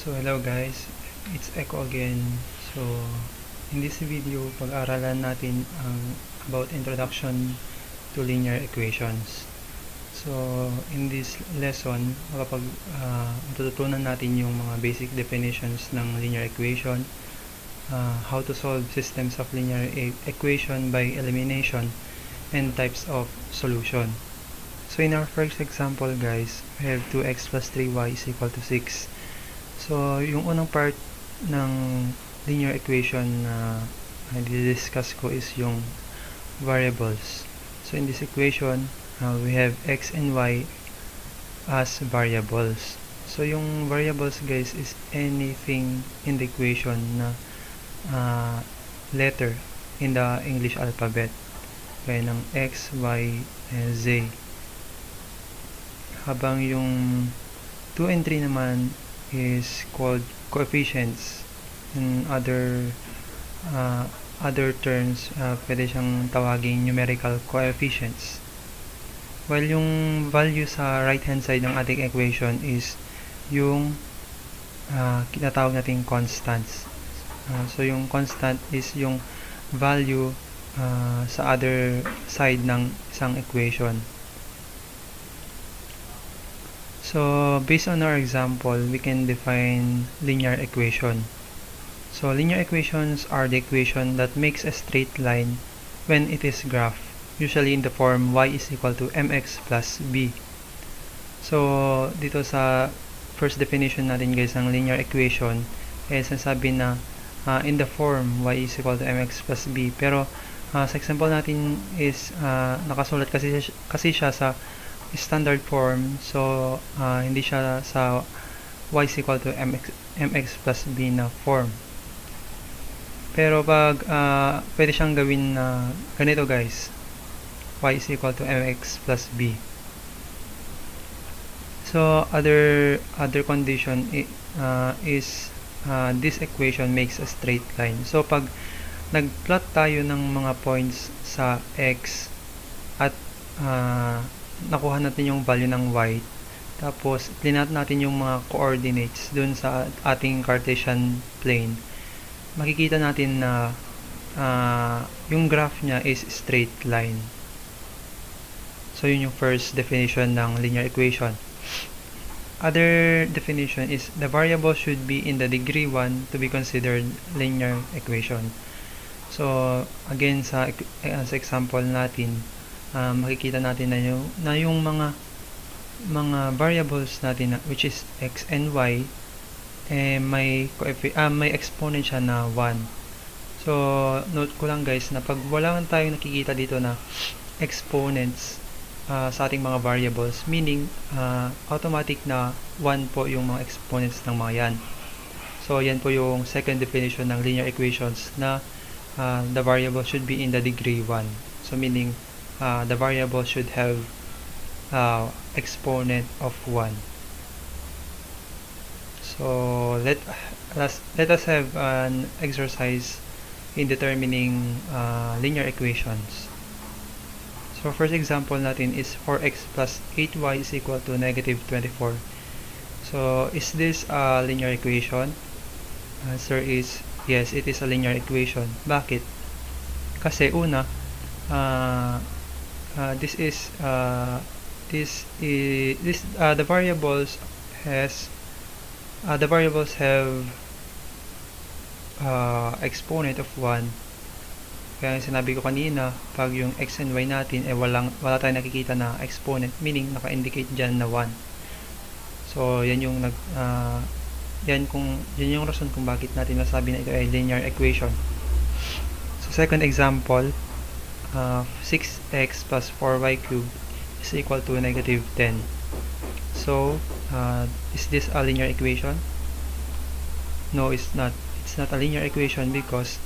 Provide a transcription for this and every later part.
So hello guys, it's Echo again. So in this video, pag-aralan natin ang about introduction to linear equations. So in this lesson, matututunan natin yung mga basic definitions ng linear equation, how to solve systems of linear equation by elimination, and types of solution. So in our first example guys, we have 2x plus 3y is equal to 6. So, yung unang part ng linear equation na i-discuss ko is yung variables. So, in this equation, we have x and y as variables. So, yung variables guys is anything in the equation na letter in the English alphabet. Kaya ng x, y, and z. Habang yung 2 and 3 naman is called coefficients. In other terms, pwede siyang tawaging numerical coefficients. While yung value sa right hand side ng ating equation is yung kinatawag nating constants. So yung constant is yung value sa other side ng isang equation. So, based on our example, we can define linear equation. So, linear equations are the equation that makes a straight line when it is graphed, usually in the form y is equal to mx plus b. So, dito sa first definition natin guys ng linear equation, sinasabi na in the form y is equal to mx plus b. Pero, sa example natin is nakasulat kasi siya sa standard form, so hindi siya sa y is equal to mx plus b na form. Pero pag pwede siyang gawin na ganito guys, y is equal to mx plus b. So other condition is this equation makes a straight line. So pag nagplot tayo ng mga points sa x at nakuha natin yung value ng y, tapos plinot natin yung mga coordinates dun sa ating Cartesian plane, makikita natin na yung graph niya is straight line. So yun yung first definition ng linear equation. Other definition is the variable should be in the degree 1 to be considered linear equation. So again sa example natin, makikita natin na yung mga variables natin which is x and y may exponent siya na 1. So note ko lang guys na pag wala man tayong nakikita dito na exponents sa ating mga variables, meaning automatic na 1 po yung mga exponents ng mga yan. So yan po yung second definition ng linear equations na the variable should be in the degree 1. So meaning the variable should have exponent of 1. So let us have an exercise in determining linear equations. So first example natin is 4x plus 8y is equal to negative 24. So is this a linear equation? Answer is yes, it is a linear equation. Bakit? Kasi una, the variables have exponent of 1. Kaya sinabi ko kanina, pag yung x and y natin wala tayong nakikita na exponent, meaning naka-indicate dyan na 1. So yan yung yan yung rason kung bakit natin nasabi na ito ay linear equation. So second example, 6x plus 4y cubed is equal to negative 10. So, is this a linear equation? No, it's not. It's not a linear equation because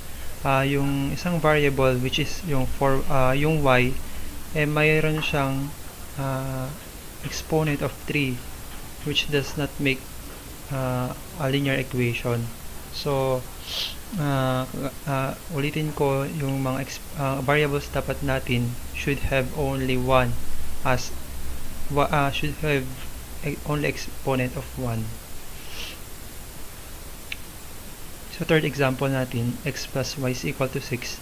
yung isang variable which is yung y, mayroon siyang exponent of 3 which does not make a linear equation. So, ulitin ko, yung mga variables dapat natin should have only 1 as should have only exponent of 1. So third example natin, x plus y is equal to 6.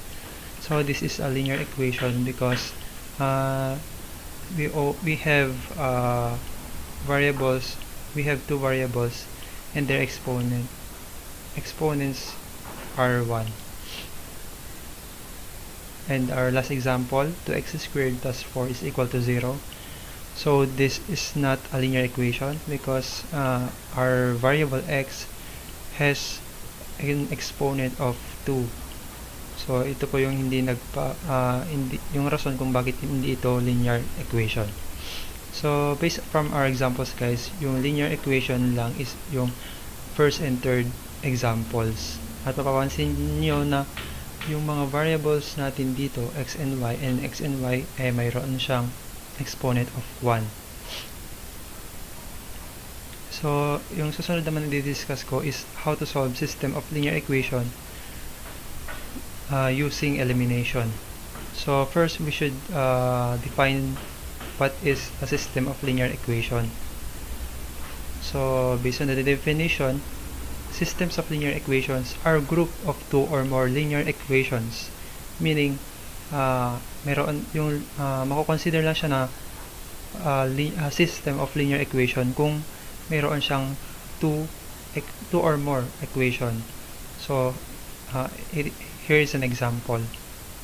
So this is a linear equation because we have variables, we have two variables and their exponents are 1. And our last example, 2x squared plus 4 is equal to 0. So this is not a linear equation because our variable x has an exponent of 2. So ito po yung hindi yung rason kung bakit hindi ito linear equation. So based from our examples guys, yung linear equation lang is yung first and third examples. At mapapansin niyo na yung mga variables natin dito, x and y mayroon siyang exponent of 1. So yung susunod naman na discuss ko is how to solve system of linear equation using elimination. So first we should define what is a system of linear equation. So based on the definition, systems of linear equations are a group of two or more linear equations, meaning meron yung mako-consider lang siya na system of linear equation kung meron siyang two or more equation. So here is an example.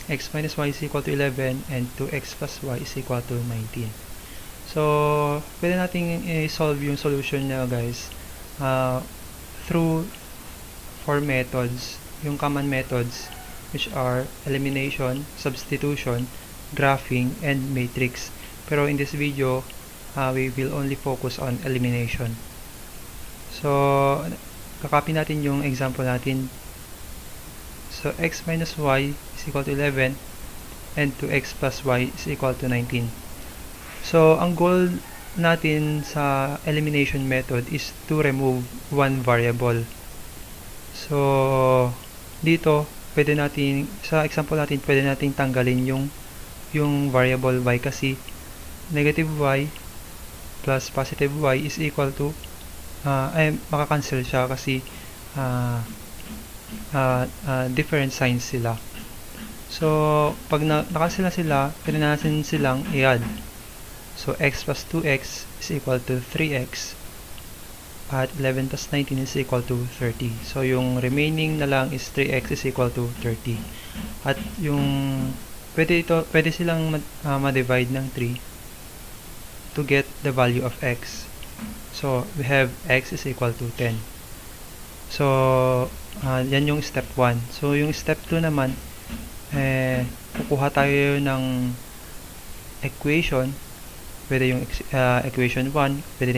X minus y is equal to 11 and 2x plus y is equal to 19. So pwede nating i-solve yung solution niya guys through 4 methods, yung common methods, which are elimination, substitution, graphing, and matrix. Pero in this video, we will only focus on elimination. So kakopy natin yung example natin. So x minus y is equal to 11 and 2x plus y is equal to 19. So ang goal natin sa elimination method is to remove one variable. So dito pwede natin, sa example natin, pwede natin tanggalin yung variable y kasi negative y plus positive y is equal to makakancel siya kasi different signs sila. So pag nakancel na sila, pwede natin silang i-add. So x plus 2x is equal to 3x at 11 plus 19 is equal to 30. So yung remaining na lang is 3x is equal to 30. At yung pwede silang ma-divide ng 3 to get the value of x. So we have x is equal to 10. So yan yung step 1. So yung step 2 naman, kukuha tayo ng equation. Pwede yung equation 1, pwede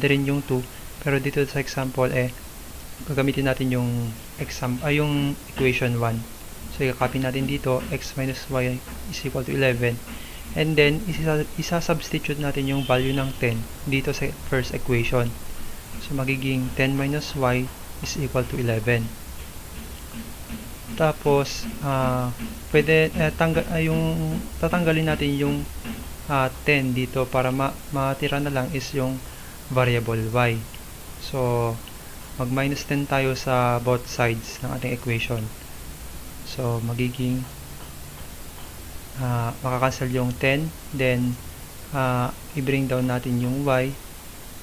rin yung 2, pero dito sa example gagamitin natin yung equation 1. So i-copy natin dito, x minus y is equal to 11, and then isa-substitute natin yung value ng 10 dito sa first equation. So magiging 10 minus y is equal to 11. Tapos pwede tatanggalin natin yung 10 dito para matira na lang is yung variable y. So mag minus 10 tayo sa both sides ng ating equation. So magiging makakancel yung 10, then i-bring down natin yung y,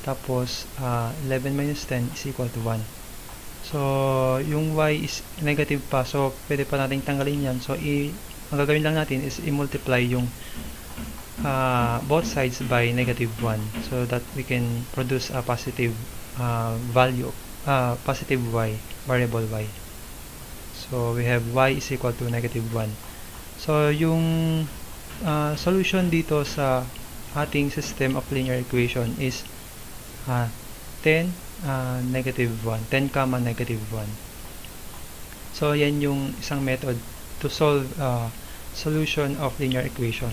tapos 11 minus 10 is equal to 1. So yung y is negative pa, so pwede pa natin tanggalin yan. So ang gagawin lang natin is i-multiply yung both sides by negative 1 so that we can produce a positive value, positive y, variable y. So we have y is equal to negative 1. So yung solution dito sa ating system of linear equation is 10 negative 1, 10 comma negative 1. So yan yung isang method to solve solution of linear equation.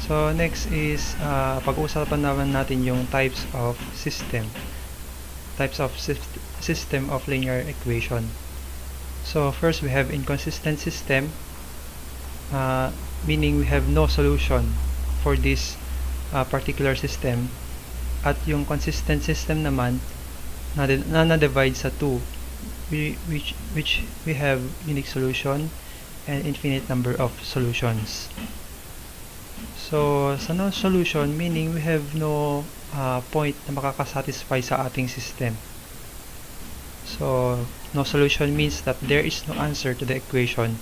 So next is pag-uusapan naman natin yung types of system of linear equation. So first we have inconsistent system, meaning we have no solution for this particular system. At yung consistent system naman na divide sa 2, which we have unique solution and infinite number of solutions. So sa no solution, meaning we have no point na makakasatisfy sa ating system. So no solution means that there is no answer to the equation.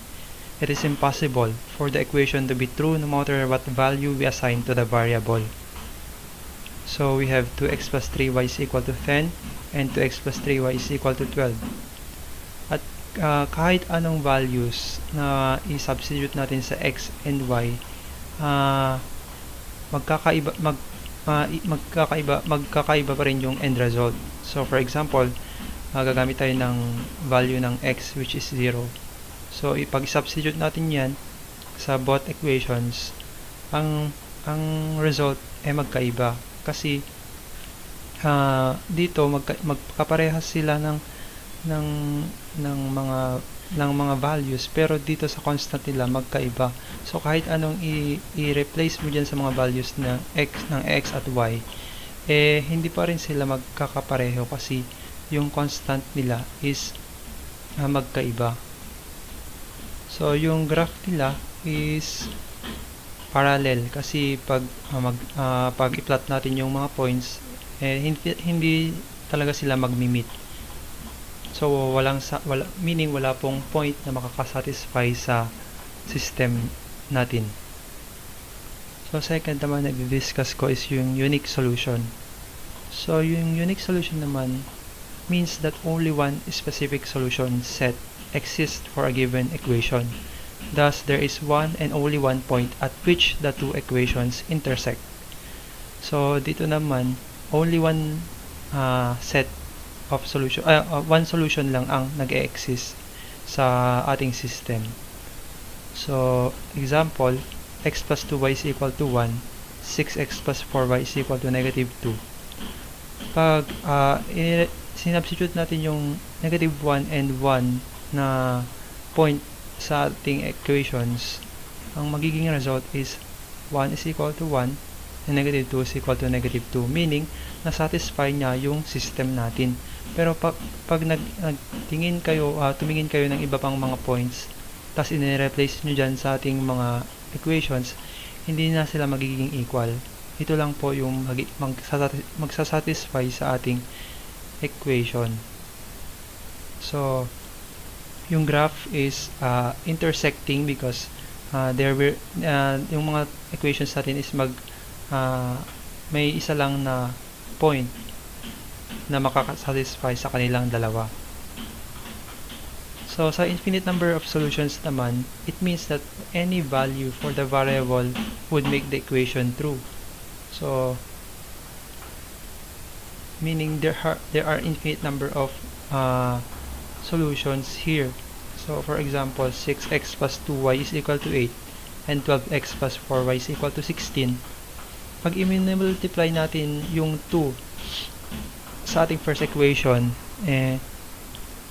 It is impossible for the equation to be true no matter what value we assign to the variable. So we have 2x plus 3y is equal to 10 and 2x plus 3y is equal to 12. At kahit anong values na i-substitute natin sa x and y, magkakaiba pa rin yung end result. So for example, gagamit tayo ng value ng x which is 0. So ipag-substitute natin yan sa both equations, ang result ay magkaiba kasi dito magkaparehas sila ng mga values, pero dito sa constant nila magkaiba. So kahit anong i-replace mo dyan sa mga values ng x at y, hindi pa rin sila magkakapareho kasi yung constant nila is magkaiba. So yung graph nila is parallel kasi pag i-plot natin yung mga points, hindi talaga sila magmi-meet. So meaning wala pong point na makakasatisfy sa system natin. So second naman na i-discuss ko is yung unique solution. So yung unique solution naman means that only one specific solution set exists for a given equation. Thus, there is one and only one point at which the two equations intersect. So dito naman, only one set of solution, one solution lang ang nag-e-exist sa ating system. So example, x plus 2y is equal to 1, 6x plus 4y is equal to negative 2. Pag sinubstitute natin yung negative 1 and 1 na point sa ating equations, ang magiging result is 1 is equal to 1 and negative 2 is equal to negative 2, meaning na-satisfy niya yung system natin. Pero pag tumingin kayo ng iba pang mga points, tapos in-replace nyo dyan sa ating mga equations, hindi na sila magiging equal. Ito lang po yung magsasatisfy sa ating equation. So yung graph is intersecting because yung mga equations natin is may isa lang na point na makakasatisfy sa kanilang dalawa. So sa infinite number of solutions naman, it means that any value for the variable would make the equation true. So meaning there are infinite number of solutions here. So for example, 6x plus 2y is equal to 8 and 12x plus 4y is equal to 16. Pag i-multiply natin yung 2 sa ating first equation,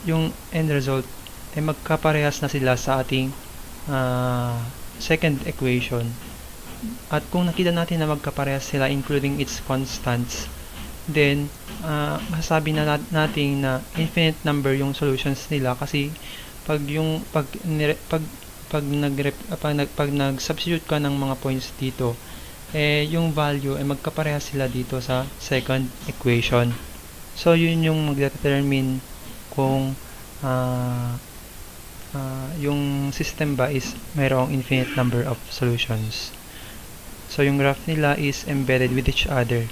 yung end result magkaparehas na sila sa ating second equation. At kung nakita natin na magkaparehas sila including its constants, then masasabi na natin na infinite number yung solutions nila kasi pag nag-substitute ka ng mga points dito, yung value ay magkaparehas sila dito sa second equation. So yun yung magdetermine kung yung system ba is mayroong infinite number of solutions. So yung graph nila is embedded with each other.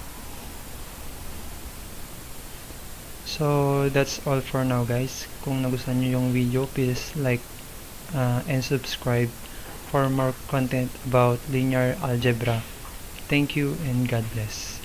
So that's all for now, guys. Kung nagustuhan nyo yung video, please like and subscribe for more content about linear algebra. Thank you and God bless.